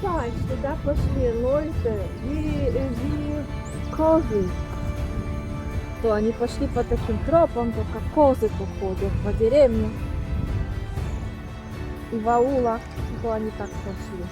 Patrz, туда пошли Лолька и козы. То они пошли по таким тропам, то как козы походят по деревне. И в аулах, то они так пошли.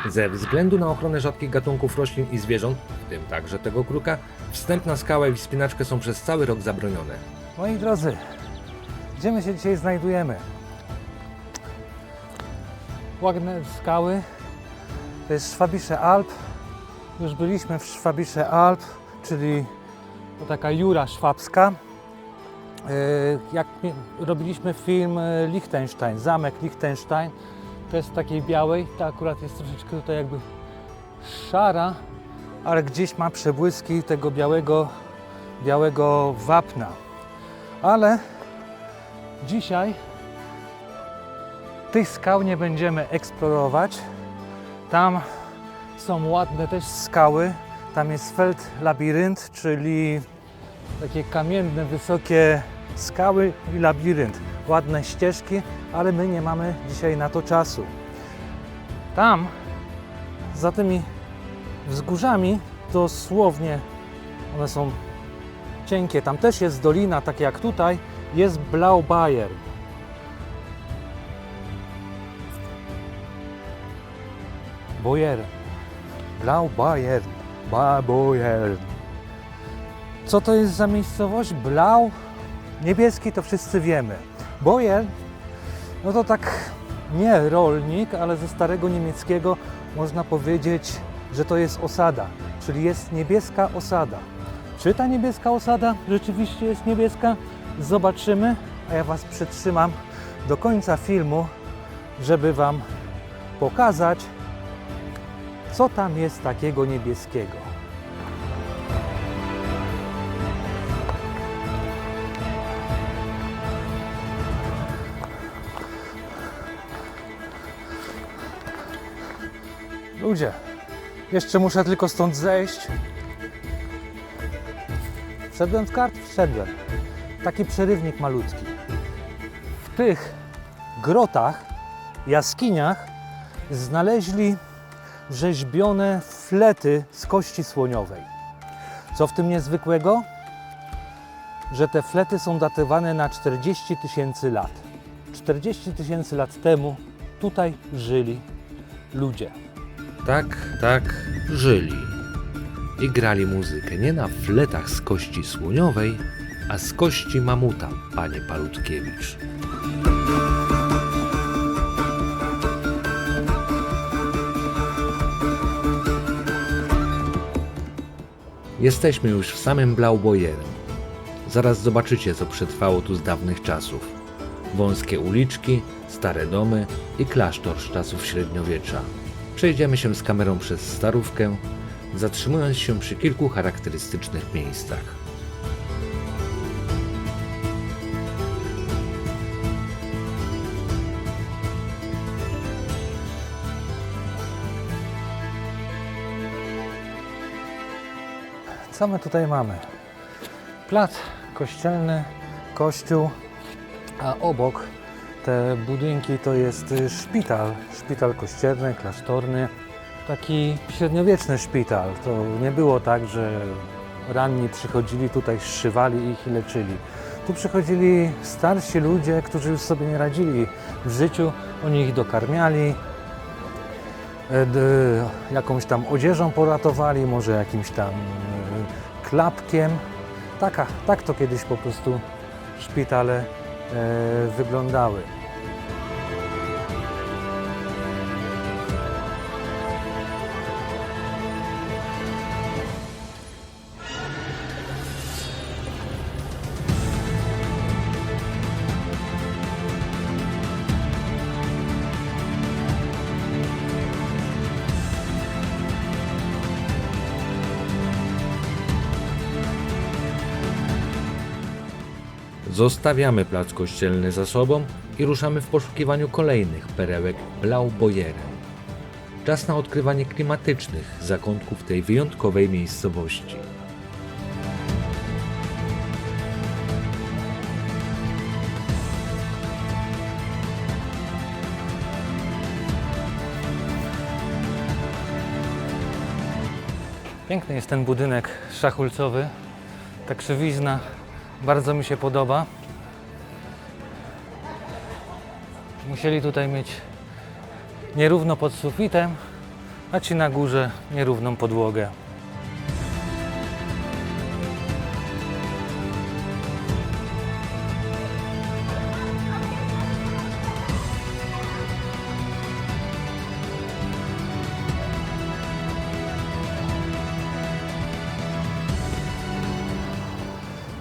Ze względu na ochronę rzadkich gatunków roślin i zwierząt, w tym także tego kruka, wstęp na skałę i wspinaczkę są przez cały rok zabronione. Moi drodzy, gdzie my się dzisiaj znajdujemy? Ładne skały, to jest Schwäbische Alb. Już byliśmy w Schwäbische Alb, czyli to taka Jura Szwabska. Jak robiliśmy film Liechtenstein, zamek Liechtenstein, to jest w takiej białej, ta akurat jest troszeczkę tutaj jakby szara, ale gdzieś ma przebłyski tego białego wapna. Ale dzisiaj tych skał nie będziemy eksplorować. Tam są ładne też skały. Tam jest Feldlabyrinth, czyli takie kamienne, wysokie skały i labirynt. Ładne ścieżki, ale my nie mamy dzisiaj na to czasu. Tam, za tymi wzgórzami, dosłownie one są cienkie. Tam też jest dolina, tak jak tutaj, jest Blaubayern. Blaubayern. Co to jest za miejscowość? Blau? Niebieski to wszyscy wiemy. Bayern, no to tak nie rolnik, ale ze starego niemieckiego można powiedzieć, że to jest osada, czyli jest niebieska osada. Czy ta niebieska osada rzeczywiście jest niebieska? Zobaczymy, a ja Was przytrzymam do końca filmu, żeby Wam pokazać, co tam jest takiego niebieskiego. Ludzie, jeszcze muszę tylko stąd zejść. Wszedłem w kart? Wszedłem. Taki przerywnik malutki. W tych grotach, jaskiniach znaleźli rzeźbione flety z kości słoniowej. Co w tym niezwykłego? Że te flety są datowane na 40 000 lat. 40 000 lat temu tutaj żyli ludzie. Tak, żyli. I grali muzykę nie na fletach z kości słoniowej, a z kości mamuta, panie Palutkiewicz. Jesteśmy już w samym Blaubayern. Zaraz zobaczycie, co przetrwało tu z dawnych czasów. Wąskie uliczki, stare domy i klasztor z czasów średniowiecza. Przejdziemy się z kamerą przez Starówkę, zatrzymując się przy kilku charakterystycznych miejscach. Co my tutaj mamy? Plac kościelny, kościół, a obok te budynki to jest szpital kościelny, klasztorny, taki średniowieczny szpital. To nie było tak, że ranni przychodzili tutaj, zszywali ich i leczyli. Tu przychodzili starsi ludzie, którzy już sobie nie radzili w życiu, oni ich dokarmiali, jakąś tam odzieżą poratowali, może jakimś tam klapkiem. Tak to kiedyś po prostu szpitale wyglądały. Zostawiamy plac kościelny za sobą i ruszamy w poszukiwaniu kolejnych perełek Blaubeuren. Czas na odkrywanie klimatycznych zakątków tej wyjątkowej miejscowości. Piękny jest ten budynek szachulcowy. Ta krzywizna bardzo mi się podoba. Musieli tutaj mieć nierówno pod sufitem, a ci na górze nierówną podłogę.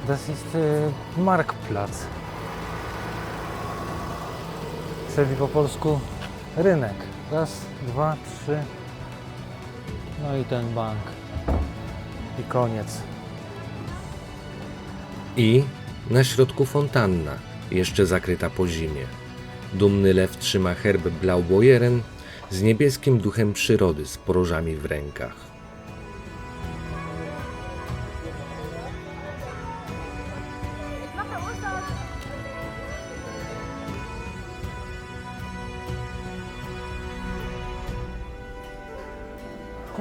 Das ist Marktplatz, czyli po polsku rynek. Raz, dwa, trzy, no i ten bank. I koniec. I na środku fontanna, jeszcze zakryta po zimie. Dumny lew trzyma herb Blaubeuren z niebieskim duchem przyrody z porożami w rękach.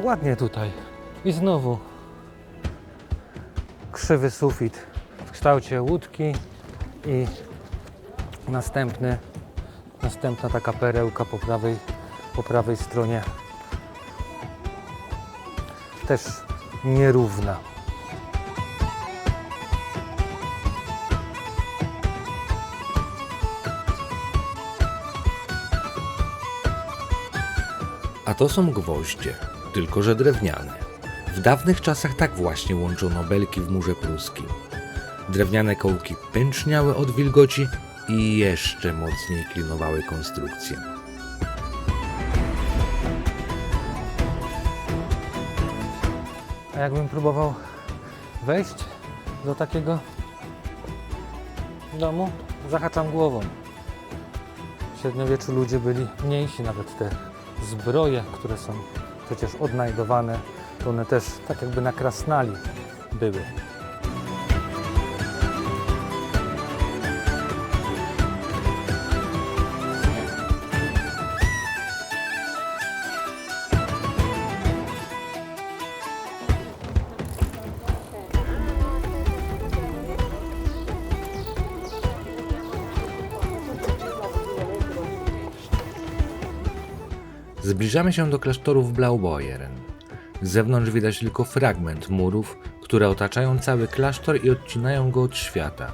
Ładnie tutaj. I znowu krzywy sufit w kształcie łódki i następna taka perełka po prawej stronie. Też nierówna. A to są gwoździe, tylko że drewniane. W dawnych czasach tak właśnie łączono belki w murze pruskim. Drewniane kołki pęczniały od wilgoci i jeszcze mocniej klinowały konstrukcję. A jakbym próbował wejść do takiego domu, zahaczam głową. W średniowieczu ludzie byli mniejsi, nawet te zbroje, które są przecież odnajdowane, to one też tak jakby na krasnali były. Zbliżamy się do klasztorów Blaubeuren. Z zewnątrz widać tylko fragment murów, które otaczają cały klasztor i odcinają go od świata.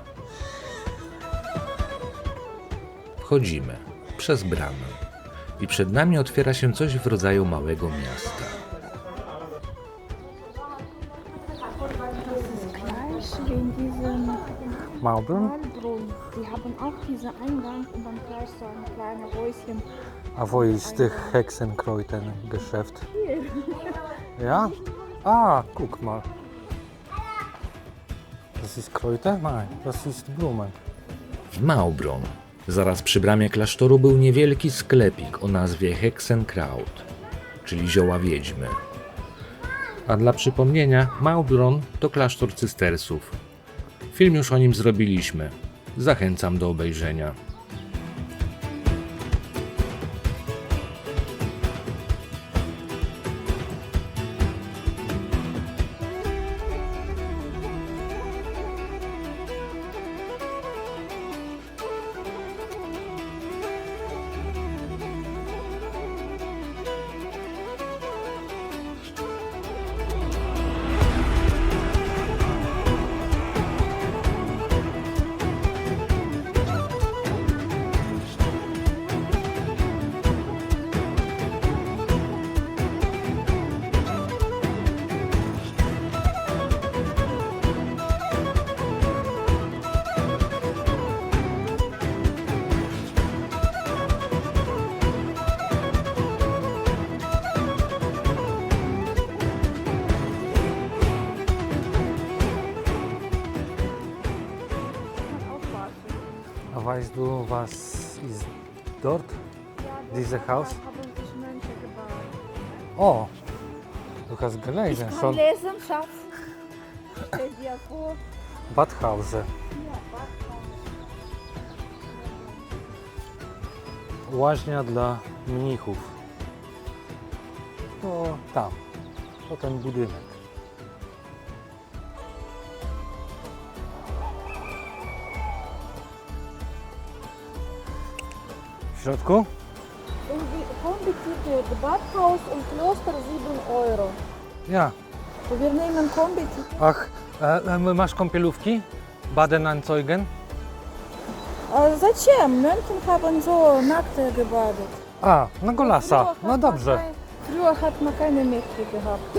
Wchodzimy przez bramę i przed nami otwiera się coś w rodzaju małego miasta. Gleich wie in diesem Maubron? Maulbrunnen. Die haben auch diesen Eingang und dann gleich so ein kleines Häuschen. A wo ist das Hexenkräutergeschäft? Ja? Ah, guck mal. Das ist Kräuter? Nein, das ist Blumen. W Maubron, zaraz przy bramie klasztoru, był niewielki sklepik o nazwie Hexenkraut, czyli zioła wiedźmy. A dla przypomnienia, Maubron to klasztor cystersów. Film już o nim zrobiliśmy. Zachęcam do obejrzenia. weißt du, was ist dort? Diese Haus? haben sich Menschen gebaut. O, du hast gelesen Kann schon. lesen, Schatz. Stell dir vor. Badhause. Łaźnia dla mnichów. To tam, to ten budynek. W środku? Kombi-Ticket, Badhaus und Kloster 7 Euro. Ja. Wir nehmen Kombi-Ticket. Ach, masz kąpielówki? Baden-Anzeigen? Zачем? Mönchen haben so nackt gebadet. A, na golasa. Früher No hat man dobrze. Früher hat man keine Mädchen gehabt.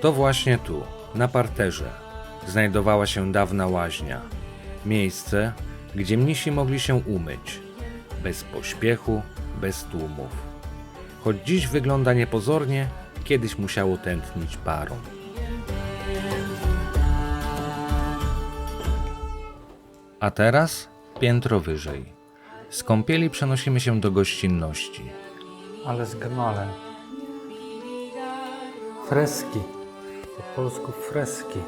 To właśnie tu, na parterze, znajdowała się dawna łaźnia. Miejsce, gdzie mnisi mogli się umyć. Bez pośpiechu, bez tłumów. Choć dziś wygląda niepozornie, kiedyś musiało tętnić parą. A teraz piętro wyżej. Z kąpieli przenosimy się do gościnności. Ale z gmalem. Freski. Po polsku freski.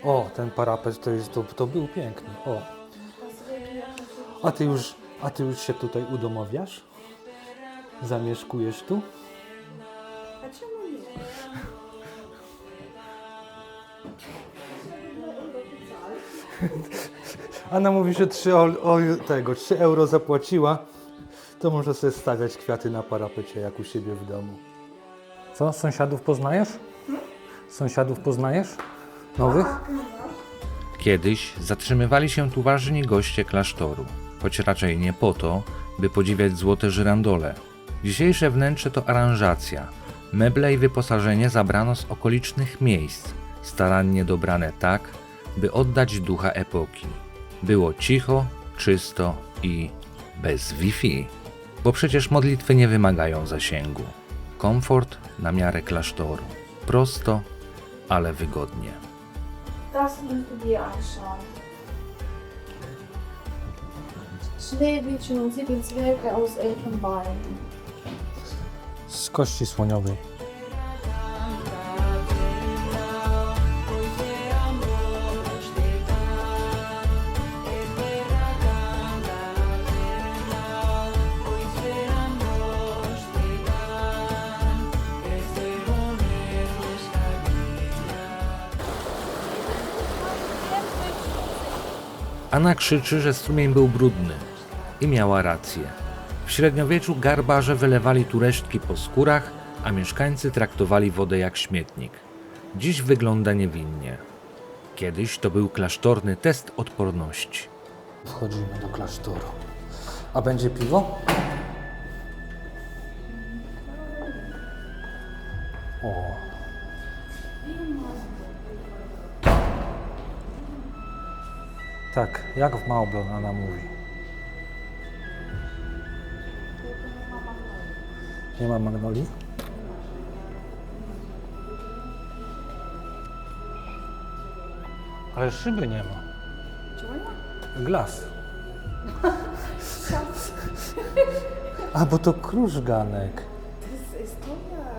O, ten parapet to był piękny. O. A ty już się tutaj udomawiasz? Zamieszkujesz tu? A czemu nie? Anna mówi, że 3 euro zapłaciła, to może sobie stawiać kwiaty na parapecie jak u siebie w domu. Co, sąsiadów poznajesz? Sąsiadów poznajesz? Nowych? Kiedyś zatrzymywali się tu ważni goście klasztoru, choć raczej nie po to, by podziwiać złote żyrandole. Dzisiejsze wnętrze to aranżacja. Meble i wyposażenie zabrano z okolicznych miejsc, starannie dobrane tak, by oddać ducha epoki. Było cicho, czysto i bez Wi-Fi, bo przecież modlitwy nie wymagają zasięgu. Komfort na miarę klasztoru. Prosto, ale wygodnie. Das musst du dir anschauen. Schneewittchen und sieben Zwerge aus Elfenbein. Z kości słoniowej. Anna krzyczy, że strumień był brudny. I miała rację. W średniowieczu garbarze wylewali tu resztki po skórach, a mieszkańcy traktowali wodę jak śmietnik. Dziś wygląda niewinnie. Kiedyś to był klasztorny test odporności. Wchodzimy do klasztoru. A będzie piwo? O. Tak, jak w Małblon Anna mówi. Nie ma magnolii? Ale szyby nie ma. Czego nie? Glas. A, bo to krużganek. Das ist teuer.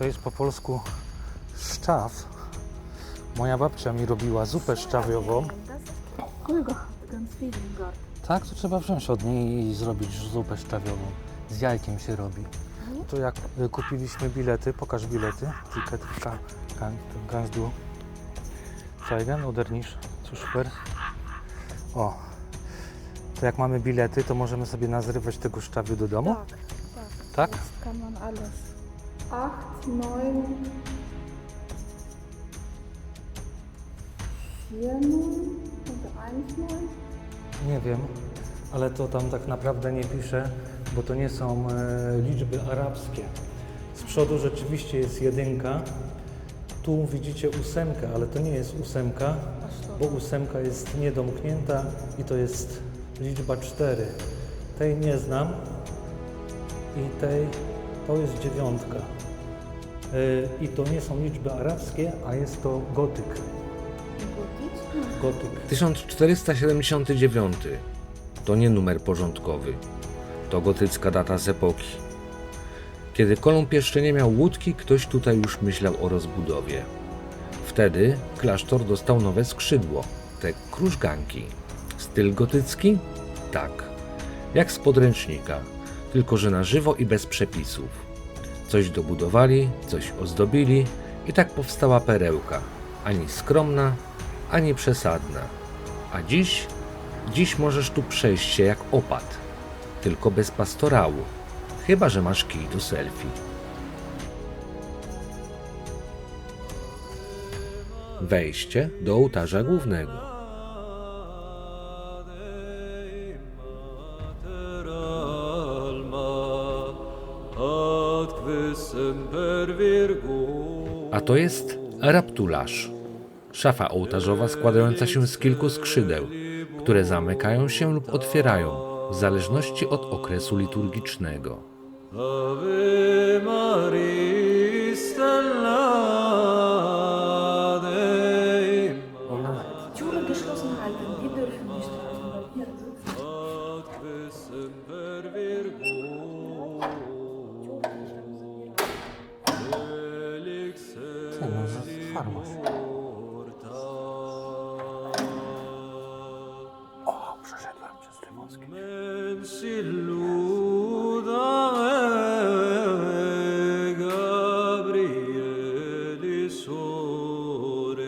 To jest po polsku szczaw. Moja babcia mi robiła zupę szczawiową. Ganz vielen Garten. Tak, to trzeba wziąć od niej i zrobić zupę szczawiową. Z jajkiem się robi. To jak kupiliśmy bilety, pokaż bilety. Ticket kannst du zeigen oder nicht? Co super. O, to jak mamy bilety, to możemy sobie nazrywać tego szczawiu do domu? Tak, Tak? Jetzt kann man alles. 8, 9, 4, 0 oder 1, 9. Nie wiem, ale to tam tak naprawdę nie pisze, bo to nie są liczby arabskie. Z przodu rzeczywiście jest 1. Tu widzicie 8, ale to nie jest 8, bo 8 jest niedomknięta i to jest liczba 4. Tej nie znam i tej to jest 9. I to nie są liczby arabskie, a jest to gotyk. Gotyk. 1479 to nie numer porządkowy, to gotycka data z epoki. Kiedy Kolumb jeszcze nie miał łódki, ktoś tutaj już myślał o rozbudowie. Wtedy klasztor dostał nowe skrzydło, te krużganki. Styl gotycki? Tak, jak z podręcznika, tylko że na żywo i bez przepisów. Coś dobudowali, coś ozdobili i tak powstała perełka, ani skromna, ani przesadna. A dziś możesz tu przejść się jak opat, tylko bez pastorału, chyba że masz kij do selfie. Wejście do ołtarza głównego. A to jest raptularz. Szafa ołtarzowa składająca się z kilku skrzydeł, które zamykają się lub otwierają w zależności od okresu liturgicznego. Ave Maria, stella Dei, Türe geschlossen halten, wir dürfen nicht rein, weil wir sitzen. ad que semper virgo, felix Co, no, zatwarło się. porta. O, przeszedłem przez te wąskie. Mensi luda Gabrieli sore,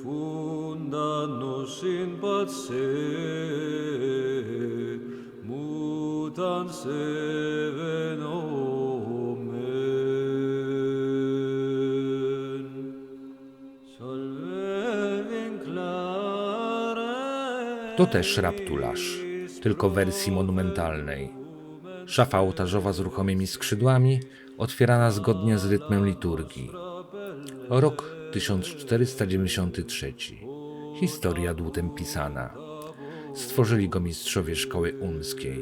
fundannos in pace, mutant seven omen. Solve vinclare. To też raptularz, tylko w wersji monumentalnej. Szafa ołtarzowa z ruchomymi skrzydłami, otwierana zgodnie z rytmem liturgii. Rok 1493. Historia dłutem pisana. Stworzyli go mistrzowie szkoły umskiej,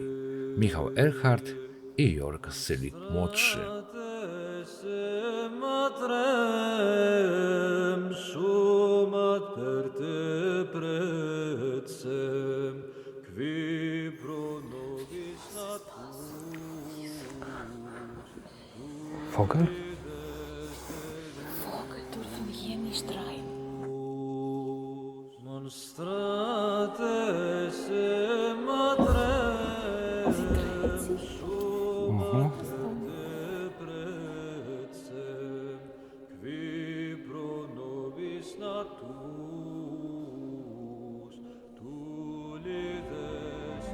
Michał Erhard i Jörg Sylik młodszy. Matrem sumat per te precem, qui pro nobis Vogel? Vogel dürfen hier nicht rein. monstrate se matrem sumat te precem, qui pro nobis natus tulides.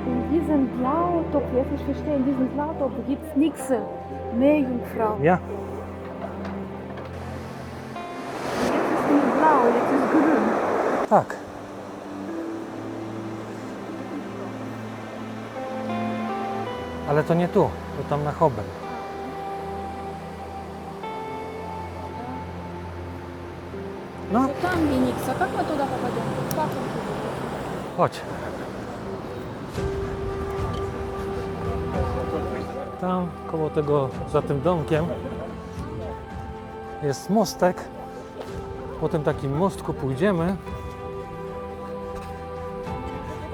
In diesem Blautopf, jetzt ich verstehe, in diesem Blautopf gibt es nichts. Meerjungfrau. Ja. Jetzt ist nicht blau, jetzt ist grün. Tak. Ale to nie tu, to tam na Hobel. No, Там где никс, а как мы туда попадем? Как мы туда? chodź. Tam, koło tego, za tym domkiem jest mostek. Po tym takim mostku pójdziemy.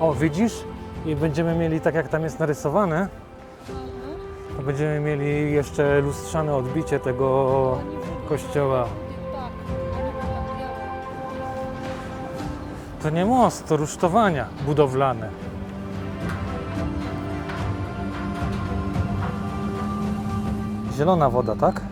O, widzisz? I będziemy mieli tak, jak tam jest narysowane. to będziemy mieli jeszcze lustrzane odbicie tego kościoła. Tak, oni tak białe. To nie most, to rusztowania budowlane. Zielona woda, tak? Tak.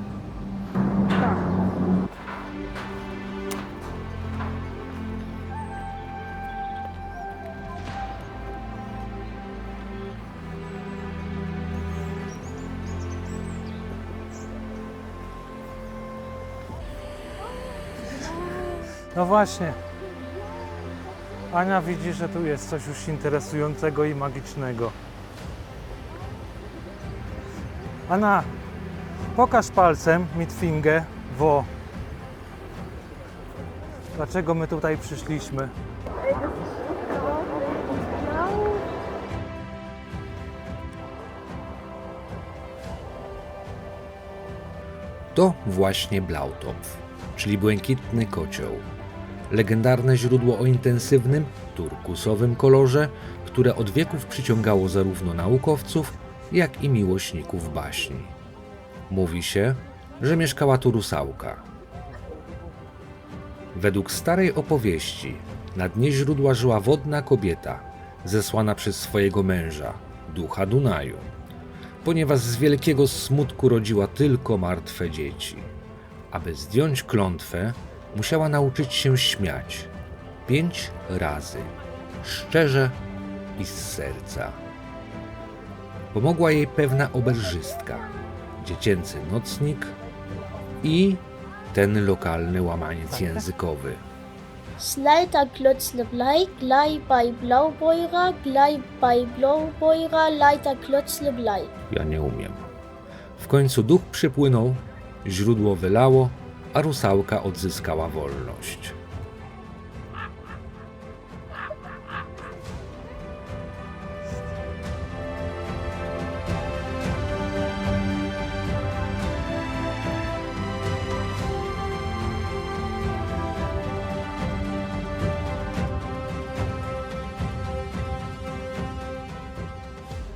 No właśnie. Ania widzi, że tu jest coś już interesującego i magicznego. Anna, pokaż palcem mitfingę, wo. Dlaczego my tutaj przyszliśmy? To właśnie Blautopf, czyli błękitny kocioł. Legendarne źródło o intensywnym, turkusowym kolorze, które od wieków przyciągało zarówno naukowców, jak i miłośników baśni. Mówi się, że mieszkała tu rusałka. Według starej opowieści na dnie źródła żyła wodna kobieta, zesłana przez swojego męża, ducha Dunaju, ponieważ z wielkiego smutku rodziła tylko martwe dzieci. Aby zdjąć klątwę, musiała nauczyć się śmiać 5 razy, szczerze i z serca. Pomogła jej pewna oberżystka, dziecięcy nocnik i ten lokalny łamaniec językowy. Leiterklötzle Blei, gleich bei Blaubeurer, gleich bei Blaubeurer, Leiterklötzle Blei. Ja nie umiem. W końcu duch przypłynął, źródło wylało, a rusałka odzyskała wolność.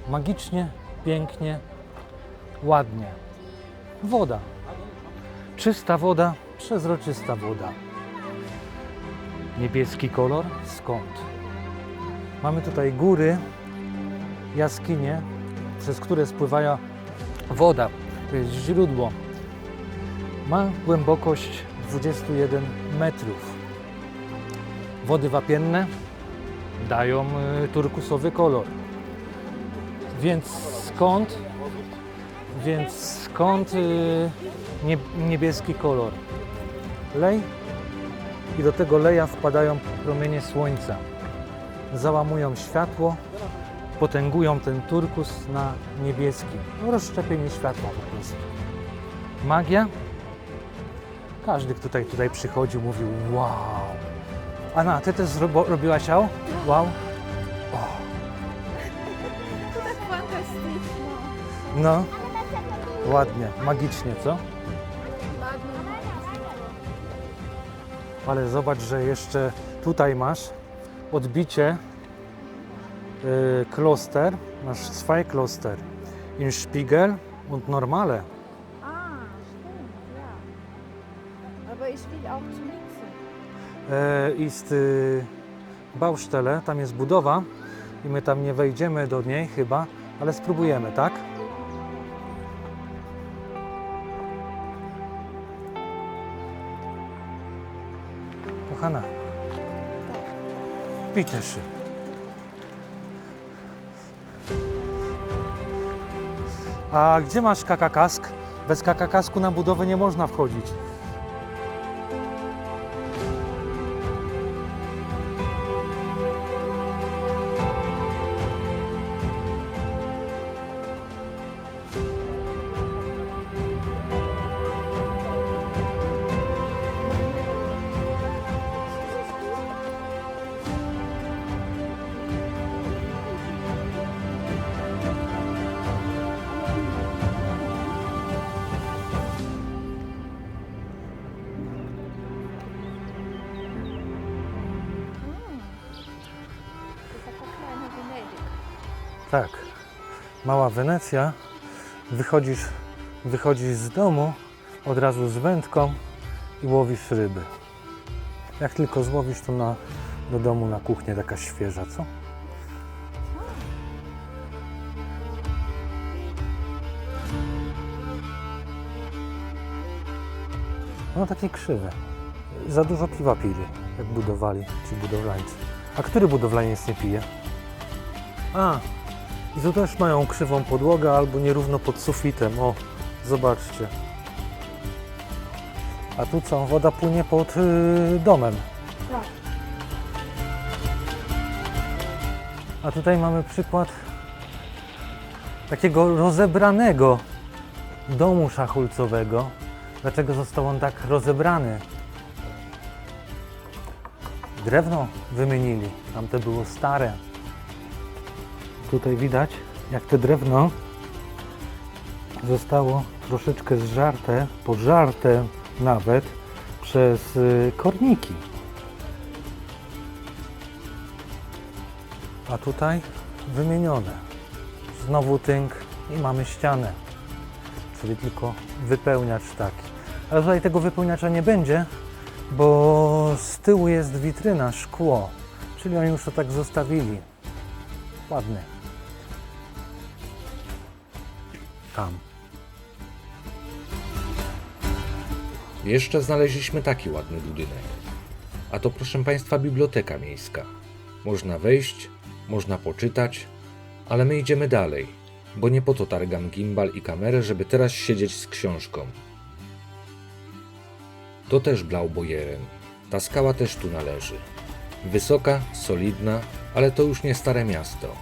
Magicznie, pięknie, ładnie. Woda. Czysta woda, przezroczysta woda. Niebieski kolor? Skąd? Mamy tutaj góry, jaskinie, przez które spływa woda. To jest źródło. Ma głębokość 21 metrów. Wody wapienne dają turkusowy kolor. Więc skąd niebieski kolor? Lej i do tego leja wpadają promienie słońca. Załamują światło, potęgują ten turkus na niebieski. No, rozszczepienie światła po prostu. Magia? Każdy, kto tutaj przychodził, mówił wow. Anna, ty też robiłaś au? Wow? To tak fantastycznie. No, ładnie, magicznie, co? Ładnie. Ale zobacz, że jeszcze tutaj masz odbicie Kloster, masz zwei Kloster in Spiegel und Normale. Ah, stimmt, ja. Aber ich will auch zu mixen. Ist Baustelle, tam jest budowa i my tam nie wejdziemy do niej chyba, ale spróbujemy, tak? Kochana, bitte schön. A gdzie masz kakakask? Bez kakakasku na budowę nie można wchodzić. To taka kleine Venedig. Tak, mała Wenecja, wychodzisz z domu od razu z wędką i łowisz ryby. Jak tylko złowisz, to do domu na kuchnię taka świeża, co? No takie krzywe. Za dużo piwa pili, jak budowali ci budowlańcy. A który budowlaniec nie pije? A, i tu też mają krzywą podłogę albo nierówno pod sufitem. O, zobaczcie. A tu co? Woda płynie pod domem. Tak. A tutaj mamy przykład takiego rozebranego domu szachulcowego. Dlaczego został on tak rozebrany? Drewno wymienili, tamte było stare. Tutaj widać, jak to drewno zostało troszeczkę zżarte, pożarte nawet przez korniki. A tutaj wymienione. Znowu tynk i mamy ścianę, czyli tylko wypełniacz taki. Ale tutaj tego wypełniacza nie będzie, bo z tyłu jest witryna, szkło, czyli oni już to tak zostawili. Ładny. Tam. Jeszcze znaleźliśmy taki ładny budynek. A to, proszę Państwa, biblioteka miejska. Można wejść, można poczytać, ale my idziemy dalej, bo nie po to targam gimbal i kamerę, żeby teraz siedzieć z książką. To też Blaubeuren. Ta skała też tu należy. Wysoka, solidna, ale to już nie stare miasto.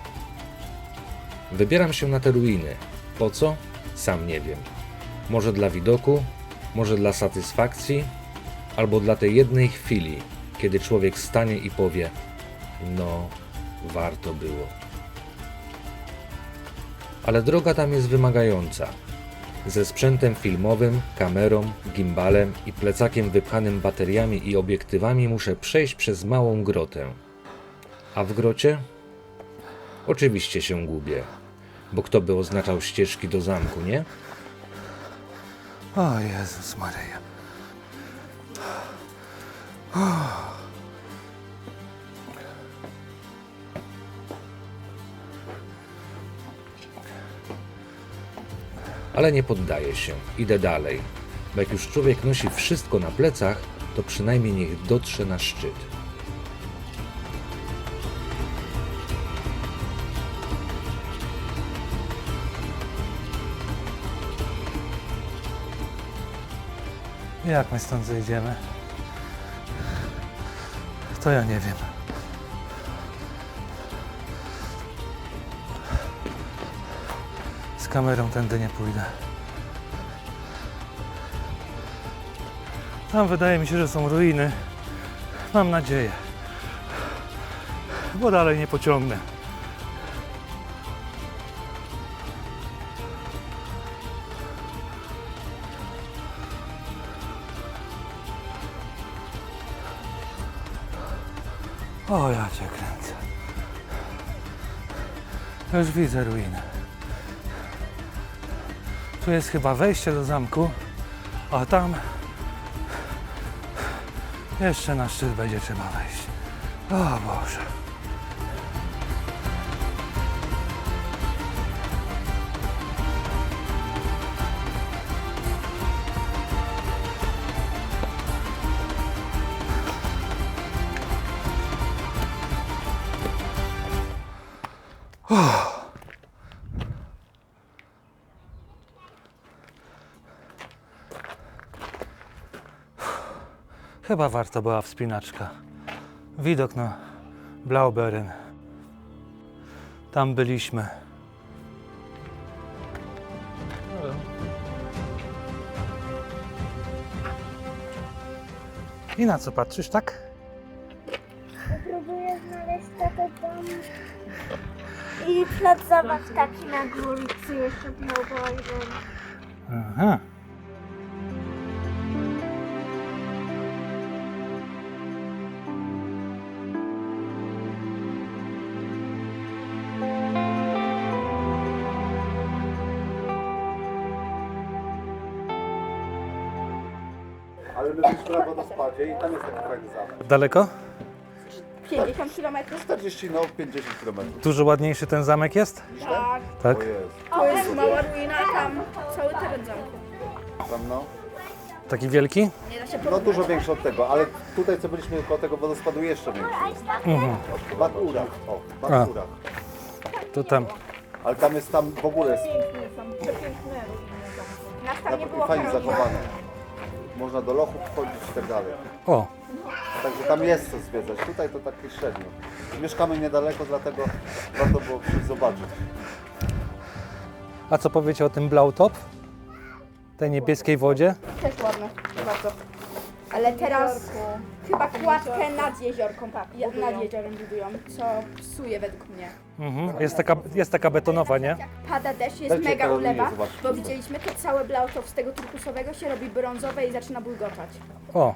Wybieram się na te ruiny. Po co? Sam nie wiem. Może dla widoku, może dla satysfakcji, albo dla tej jednej chwili, kiedy człowiek stanie i powie: no, warto było. Ale droga tam jest wymagająca. Ze sprzętem filmowym, kamerą, gimbalem i plecakiem wypchanym bateriami i obiektywami muszę przejść przez małą grotę. A w grocie? Oczywiście się gubię, bo kto by oznaczał ścieżki do zamku, nie? O Jezus Maryja. Ale nie poddaję się, idę dalej, bo jak już człowiek nosi wszystko na plecach, to przynajmniej niech dotrze na szczyt. Jak my stąd zejdziemy? To ja nie wiem. Z kamerą tędy nie pójdę. Tam wydaje mi się, że są ruiny. Mam nadzieję. Bo dalej nie pociągnę. O, ja cię kręcę. Już widzę ruinę. Tu jest chyba wejście do zamku, a tam jeszcze na szczyt będzie trzeba wejść. O Boże. Chyba warto była wspinaczka. Widok na Blaubeuren. Tam byliśmy. I na co patrzysz, tak? Próbuję znaleźć tatę dom i plac zabaw taki na górce jeszcze Blaubeuren. Aha. Ale my byliśmy na wodospadzie i tam jest taki fajny zamek. Daleko? 50 km. 40, no 50 km. Dużo ładniejszy ten zamek jest? Tak. Tak? O jest. To jest mała ruina, a tam cały teren zamku. Tam no. Taki wielki? Nie da się No porównać. dużo większy od tego, ale tutaj co byliśmy koło tego wodospadu jeszcze większy jest. Bad Urach. O, A. Bad Urach. To tam. Ale tam jest, tam w ogóle jest Nas tam nie było fajnie Karolina. zachowane. Można do lochów wchodzić i tak dalej. O, Także tam jest co zwiedzać. Tutaj to takie średnio. Mieszkamy niedaleko, dlatego warto było przyjść zobaczyć. a co powiecie o tym Blautop? Tej niebieskiej wodzie? Też ładne, bardzo. Ale teraz chyba kładkę nad jeziorką, nad jeziorem budują, co psuje według mnie. Jest taka betonowa, nie? Jak pada deszcz, jest Dajcie mega Karolinie ulewa, zobaczyć. bo widzieliśmy to całe blautop z tego turkusowego się robi brązowe i zaczyna bulgotać. O,